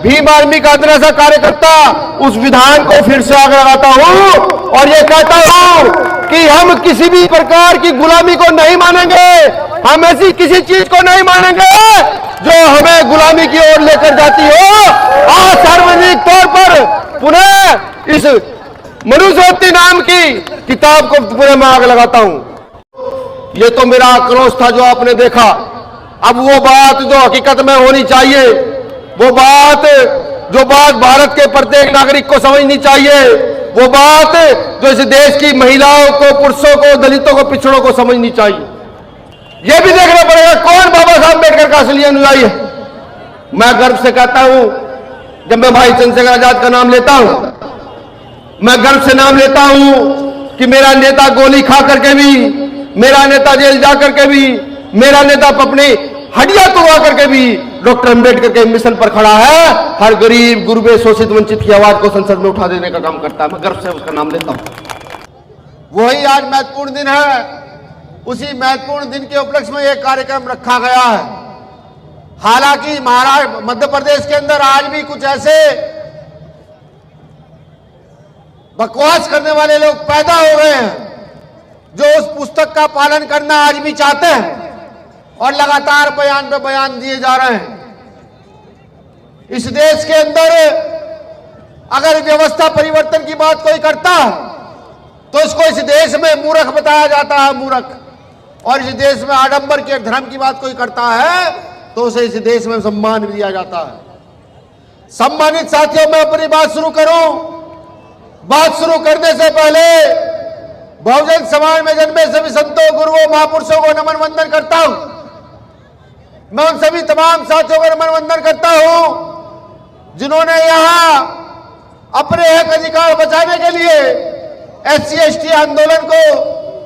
Bhim army का इतना सा कार्यकर्ता उस विधान को फिर से आग लगाता हूं और ये कहता हूं कि हम किसी भी प्रकार की गुलामी को नहीं मानेंगे। हम ऐसी किसी चीज को नहीं मानेंगे जो हमें गुलामी की ओर लेकर जाती हो। आज सार्वजनिक तौर पर पुनः इस मनुस्मृति नाम की किताब को पुनः मैं आग लगाता हूं। ये तो मेरा आक्रोश था जो आपने देखा। अब वो बात जो हकीकत में होनी चाहिए, वो बात जो बात भारत के प्रत्येक नागरिक को समझनी चाहिए, वो बात जो इस देश की महिलाओं को, पुरुषों को, दलितों को, पिछड़ों को समझनी चाहिए। यह भी देखना पड़ेगा कौन बाबा साहब अम्बेडकर का असली अनुयायी है। मैं गर्व से कहता हूं, जब मैं भाई चंद्रशेखर आजाद का नाम लेता हूं, मैं गर्व से नाम लेता हूं कि मेरा नेता गोली खा करके भी, मेरा नेता जेल जा करके भी, मेरा नेता अपनी हड्डियां तोड़वा करके भी डॉक्टर अंबेडकर के मिशन पर खड़ा है। हर गरीब, गुरबे, शोषित, वंचित की आवाज को संसद में उठा देने का काम करता है। मैं गर्व से उसका नाम लेता हूं। वही आज महत्वपूर्ण दिन है। उसी महत्वपूर्ण दिन के उपलक्ष्य में यह कार्यक्रम रखा गया है। हालांकि महाराष्ट्र, मध्य प्रदेश के अंदर आज भी कुछ ऐसे बकवास करने वाले लोग पैदा हो गए हैं जो उस पुस्तक का पालन करना आज भी चाहते हैं और लगातार बयान पे बयान दिए जा रहे हैं। इस देश के अंदर अगर व्यवस्था परिवर्तन की बात कोई करता है तो इसको इस देश में मूर्ख बताया जाता है, मूर्ख। और इस देश में आडंबर के धर्म की बात कोई करता है तो उसे इस देश में सम्मान भी दिया जाता है। सम्मानित साथियों, मैं अपनी बात शुरू करूं। बात शुरू करने से पहले बहुजन समाज में जन्मे सभी संतों, गुरुओं, महापुरुषों को नमन वंदन करता हूं। मैं उन सभी तमाम साथियों को नमन वंदन करता हूं जिन्होंने यहां अपने हक अधिकार बचाने के लिए SC/ST आंदोलन को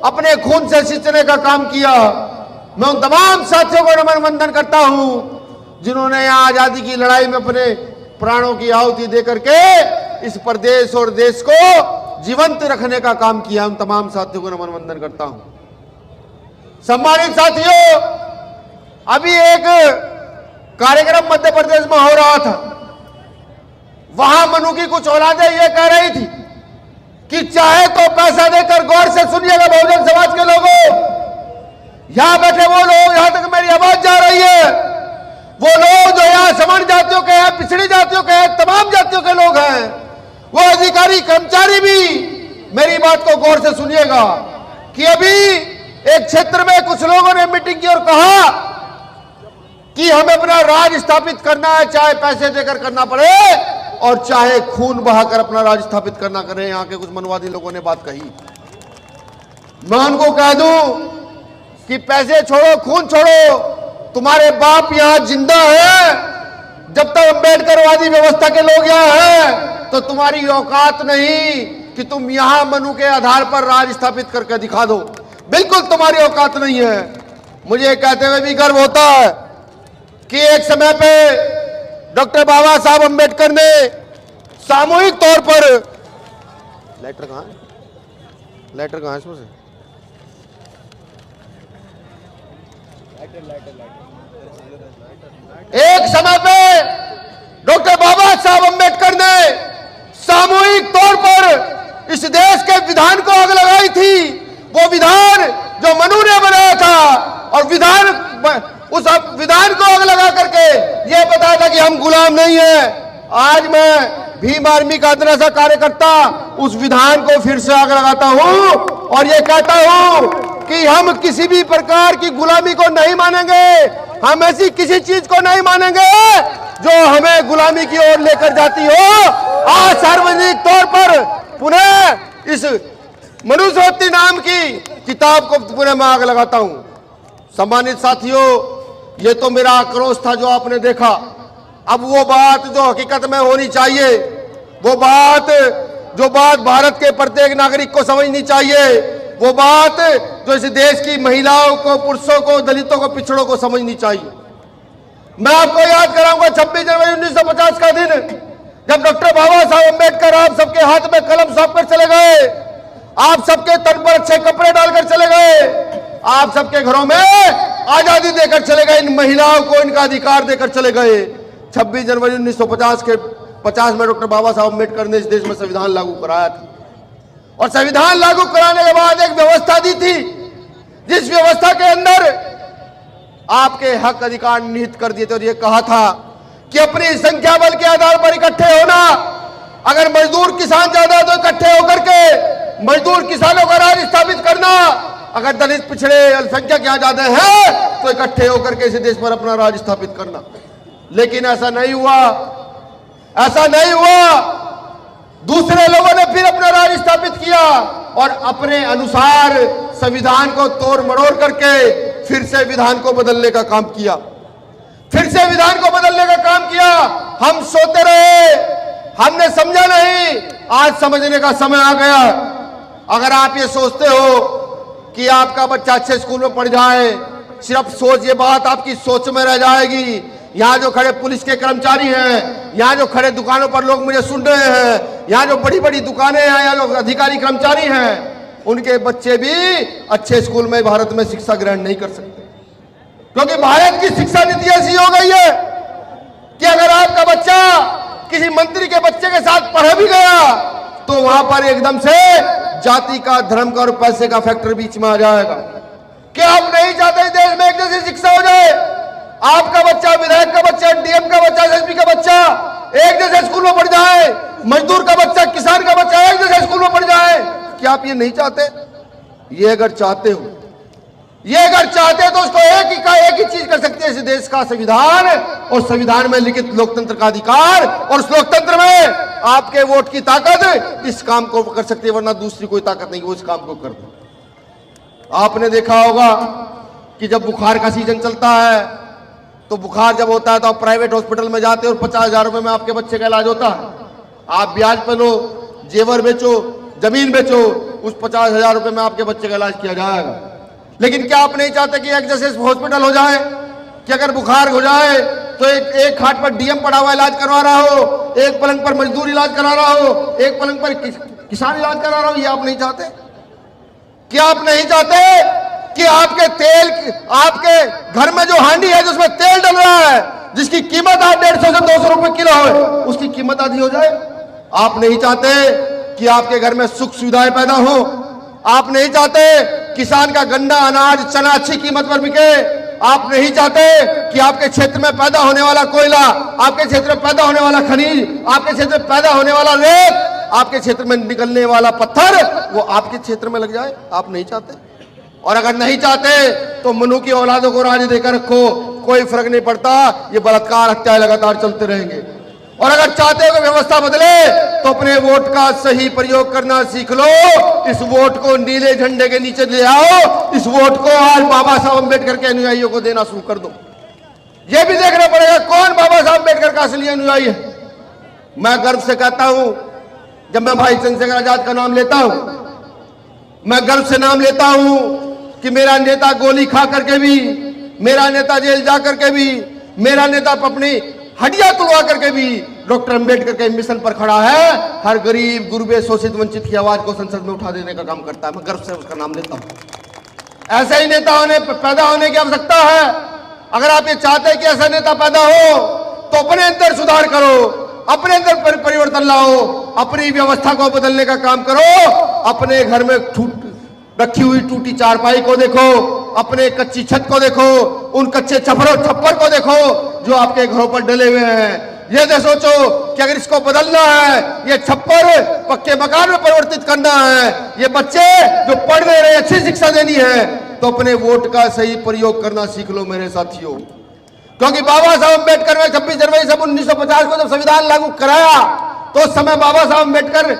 अपने खून से सींचने का काम किया। मैं उन तमाम साथियों को नमन वंदन करता हूं जिन्होंने यहां आजादी की लड़ाई में अपने प्राणों की आहुति देकर के इस प्रदेश और देश को जीवंत रखने का काम किया। उन तमाम साथियों को नमन वंदन करता हूं। सम्मानित साथियों, अभी एक कार्यक्रम मध्य प्रदेश में हो रहा था। वहां मनु की कुछ औलादें ये कह रही थी कि चाहे तो पैसा देकर, गौर से सुनिएगा बहुजन समाज के लोगों, यहां बैठे वो लोग, यहां तक मेरी आवाज जा रही है, वो लोग जो यहां सवर्ण जातियों के हैं, पिछड़ी जातियों के हैं, तमाम जातियों के लोग हैं, वो अधिकारी कर्मचारी भी मेरी बात को गौर से सुनिएगा कि अभी एक क्षेत्र में कुछ लोगों ने मीटिंग की और कहा कि हमें अपना राज स्थापित करना है, चाहे पैसे देकर करना पड़े और चाहे खून बहाकर अपना राज स्थापित करना करें। यहां के कुछ मनवादी लोगों ने बात कही। मैं उनको कह दूं कि पैसे छोड़ो, खून छोड़ो, तुम्हारे बाप यहां जिंदा है। जब तक अम्बेडकरवादी व्यवस्था के लोग यहां हैं तो तुम्हारी औकात नहीं कि तुम यहां मनु के आधार पर राज स्थापित करके दिखा दो। बिल्कुल तुम्हारी औकात नहीं है। मुझे कहते हुए भी गर्व होता है कि एक समय पे डॉक्टर बाबा साहब अम्बेडकर ने सामूहिक तौर पर, लेटर कहां है, लेटर कहां है इसमें से, एक समय पे डॉक्टर बाबा साहब अम्बेडकर ने सामूहिक तौर पर इस देश के विधान को आग लगाई थी। वो विधान जो मनु ने बनाया था और उस विधान को आग लगा करके ये बताया था कि हम गुलाम नहीं है। आज मैं भीम आर्मी का इतना सा कार्यकर्ता उस विधान को फिर से आग लगाता हूं और ये कहता हूं कि हम किसी भी प्रकार की गुलामी को नहीं मानेंगे। हम ऐसी किसी चीज को नहीं मानेंगे जो हमें गुलामी की ओर लेकर जाती हो। आज सार्वजनिक तौर पर पुनः इस मनुस्मृति नाम की किताब को पुनः मैं आग लगाता हूं। सम्मानित साथियों, ये तो मेरा आक्रोश था जो आपने देखा। अब वो बात जो हकीकत में होनी चाहिए, वो बात जो बात भारत के प्रत्येक नागरिक को समझनी चाहिए, वो बात जो इस देश की महिलाओं को, पुरुषों को, दलितों को, पिछड़ों को समझनी चाहिए। मैं आपको याद कराऊंगा 26 जनवरी 1950 का दिन, जब डॉक्टर बाबा साहब अम्बेडकर आप सबके हाथ में कलम सौंप कर चले गए, आप सबके तन पर अच्छे कपड़े डालकर चले गए, आप सबके घरों में आजादी देकर चले गए, इन महिलाओं को इनका अधिकार देकर चले गए। 26 जनवरी 1950 के 50 में डॉक्टर बाबा साहब अम्बेडकर ने इस देश में संविधान लागू कराया था। और संविधान लागू कराने के बाद एक व्यवस्था दी थी, जिस व्यवस्था के अंदर आपके हक अधिकार निहित कर दिए थे। और यह कहा था कि अपनी संख्या बल के आधार पर इकट्ठे होना, अगर मजदूर किसान ज्यादा तो इकट्ठे होकर के मजदूर किसानों का राज स्थापित करना, अगर दलित पिछड़े अल्पसंख्यक यहाँ ज्यादा है तो इकट्ठे होकर के इस देश पर अपना राज स्थापित करना। लेकिन ऐसा नहीं हुआ, ऐसा नहीं हुआ। दूसरे लोगों ने फिर अपना राज स्थापित किया और अपने अनुसार संविधान को तोड़ मरोड़ करके फिर से विधान को बदलने का काम किया, फिर से विधान को बदलने का काम किया। हम सोते रहे, हमने समझा नहीं, आज समझने का समय आ गया। अगर आप ये सोचते हो कि आपका बच्चा अच्छे स्कूल में पढ़ जाए, सिर्फ सोच, ये बात आपकी सोच में रह जाएगी। यहाँ जो खड़े पुलिस के कर्मचारी हैं, यहाँ जो खड़े दुकानों पर लोग मुझे सुन रहे हैं, यहाँ जो बड़ी बड़ी दुकानें हैं, यहाँ जो अधिकारी कर्मचारी हैं, उनके बच्चे भी अच्छे स्कूल में भारत में शिक्षा ग्रहण नहीं कर सकते, क्योंकि भारत की शिक्षा नीति ऐसी हो गई है कि अगर आपका बच्चा किसी मंत्री के बच्चे के साथ पढ़ भी गया तो वहां पर एकदम से जाति का, धर्म का और पैसे का फैक्टर बीच में आ जाएगा। क्या आप नहीं चाहते देश में एक जैसी शिक्षा हो जाए? आपका बच्चा, विधायक का बच्चा, डीएम का बच्चा, एसपी का बच्चा एक जैसे स्कूल में पढ़ जाए, मजदूर का बच्चा, किसान का बच्चा एक जैसे स्कूल में पढ़ जाए। क्या आप ये नहीं चाहते? ये अगर चाहते हो, ये अगर चाहते तो उसको एक ही चीज कर सकते हैं, इस देश का संविधान और संविधान में लिखित लोकतंत्र का अधिकार, और उस लोकतंत्र में आपके वोट की ताकत इस काम को कर सकती है, वरना दूसरी कोई ताकत नहीं वो इस काम को कर दे। आपने देखा होगा कि जब बुखार का सीजन चलता है तो बुखार जब होता है तो आप प्राइवेट हॉस्पिटल में जाते हो और 50,000 रुपए में आपके बच्चे का इलाज होता है। आप ब्याज पे लो, जेवर बेचो, जमीन बेचो, उस 50,000 रुपए में आपके बच्चे का इलाज किया जाएगा। लेकिन क्या आप नहीं चाहते कि एक जैसे हॉस्पिटल हो जाए कि अगर बुखार हो जाए तो एक खाट पर डीएम पड़ा हुआ इलाज करवा रहा हो, एक पलंग पर मजदूर इलाज करा रहा हो, एक पलंग पर किसान इलाज करा रहा हो? ये आप नहीं चाहते? क्या आप नहीं चाहते कि आपके तेल, आपके घर में जो हांडी है जिसमें तेल डल रहा है, जिसकी कीमत आज 150 से 200 रुपए किलो है, उसकी कीमत आधी हो जाए? आप नहीं चाहते कि आपके घर में सुख सुविधाएं पैदा हो? आप नहीं चाहते किसान का गन्ना, अनाज, चना अच्छी कीमत पर बिके? आप नहीं चाहते कि आपके क्षेत्र में पैदा होने वाला कोयला, आपके क्षेत्र में पैदा होने वाला खनिज, आपके क्षेत्र में पैदा होने वाला रेत, आपके क्षेत्र में निकलने वाला पत्थर वो आपके क्षेत्र में लग जाए? आप नहीं चाहते? और अगर नहीं चाहते तो मनु की औलादों को राज देकर रखो, कोई फर्क नहीं पड़ता, ये बलात्कार, हत्याएं लगातार चलते रहेंगे। और अगर चाहते हो कि व्यवस्था बदले तो अपने वोट का सही प्रयोग करना सीख लो। इस वोट को नीले झंडे के नीचे ले आओ, इस वोट को आज बाबा साहब अम्बेडकर के अनुयायियों को देना शुरू कर दो। यह भी देखना पड़ेगा कौन बाबा साहब अम्बेडकर का असली अनुयायी है। मैं गर्व से कहता हूं, जब मैं भाई चंद्रशेखर आजाद का नाम लेता हूं, मैं गर्व से नाम लेता हूं कि मेरा नेता गोली खा करके भी, मेरा नेता जेल जा करके भी, मेरा नेता अपनी हड्डियां तोड़वा करके भी डॉक्टर अंबेडकर के मिशन पर खड़ा है। हर गरीब, गुरबे, शोषित, वंचित की आवाज को संसद में उठा देने का काम करता है। मैं गर्व से उसका नाम लेता हूं। ऐसे ही नेता पैदा होने की आवश्यकता है। अगर आप ये चाहते हैं कि ऐसा नेता पैदा हो तो अपने अंदर सुधार करो, अपने अंदर परिवर्तन लाओ, अपनी व्यवस्था को बदलने का काम करो। अपने घर में रखी हुई टूटी चारपाई को देखो, अपने कच्ची छत को देखो, उन कच्चे छप्पर को देखो जो आपके घरों पर डले हुए हैं। ये तो सोचो कि अगर इसको बदलना है, ये छप्पर पक्के मकान में परिवर्तित करना है, ये बच्चे जो पढ़ नहीं रहे अच्छी शिक्षा देनी है, तो अपने वोट का सही प्रयोग करना सीख लो मेरे साथियों। क्योंकि बाबा साहब अम्बेडकर ने 26 जनवरी 1950 को जब संविधान लागू कराया तो उस समय बाबा साहब अम्बेडकर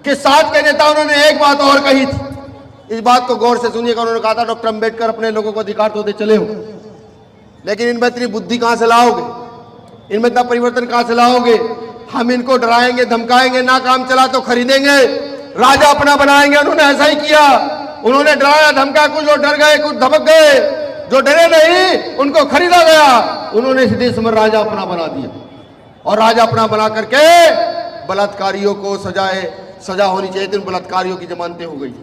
के साथ के नेता उन्होंने एक बात और कही थी। इस बात को गौर से सुनिएगा। उन्होंने कहा था डॉक्टर अंबेडकर अपने लोगों को अधिकार तो दे चले हो, लेकिन इनमें इतनी बुद्धि कहां से लाओगे, इनमें इतना परिवर्तन कहां से लाओगे? हम इनको डराएंगे, धमकाएंगे, ना काम चला तो खरीदेंगे, राजा अपना बनाएंगे। उन्होंने ऐसा ही किया। उन्होंने डराया, धमका, कुछ लोग डर गए, कुछ धमक गए, जो डरे नहीं उनको खरीदा गया। उन्होंने इस देश में राजा अपना बना दिया और राजा अपना बना करके बलात्कारियों को सजा होनी चाहिए थी, उन बलात्कारियों की जमानतें हो गई।